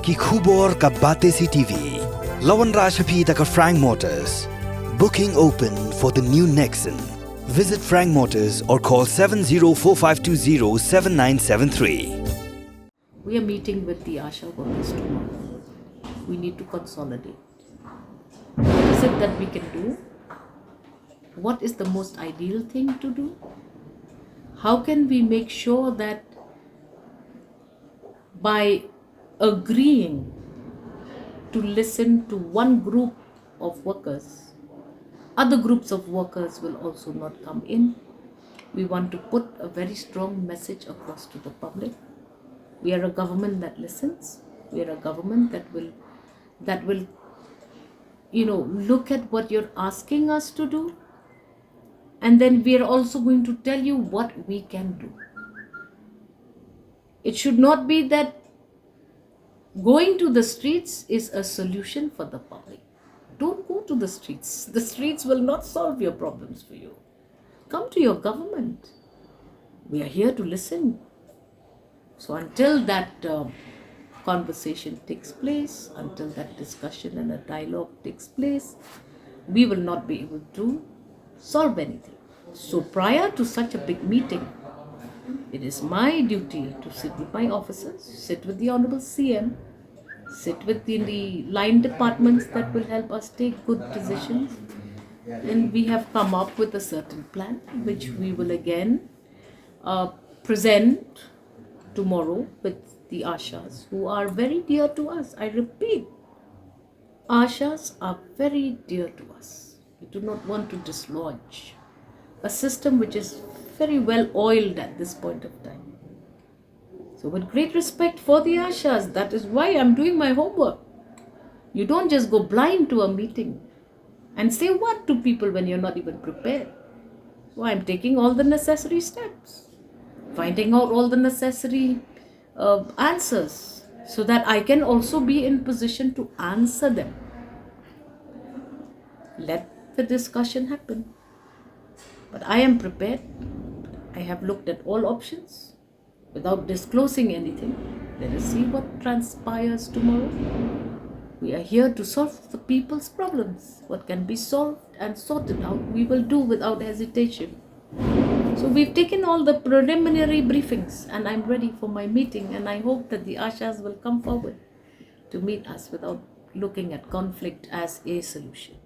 कि खूबोर का बातें सी टीवी लवन राशपी तक Frank Motors booking open for the new Nexon. Visit Frank Motors or call 7045207973. We are meeting with the Asha workers tomorrow. We need to consolidate. What is it that we can do? What is the most ideal thing to do? How can we make sure that by agreeing to listen to one group of workers, other groups of workers will also not come in? We want to put a very strong message across to the public. We are a government that listens. We are a government that will look at what you're asking us to do, and then we are also going to tell you what we can do. It should not be that going to the streets is a solution for the public. Don't go to the streets. The streets will not solve your problems for you. Come to your government. We are here to listen. So until that conversation takes place, until that discussion and a dialogue takes place, we will not be able to solve anything. So prior to such a big meeting, it is my duty to sit with my officers, sit with the Honorable CM, sit with the line departments that will help us take good decisions. And we have come up with a certain plan, which we will again present tomorrow with the Ashas, who are very dear to us. I repeat, Ashas are very dear to us. We do not want to dislodge a system which is very well oiled at this point of time. So with great respect for the Ashas, that is why I'm doing my homework. You don't just go blind to a meeting and say what to people when you're not even prepared. So I'm taking all the necessary steps, finding out all the necessary answers so that I can also be in position to answer them. Let the discussion happen. But I am prepared. I have looked at all options without disclosing anything. Let us see what transpires tomorrow. We are here to solve the people's problems. What can be solved and sorted out, we will do without hesitation. So we've taken all the preliminary briefings and I'm ready for my meeting, and I hope that the Ashas will come forward to meet us without looking at conflict as a solution.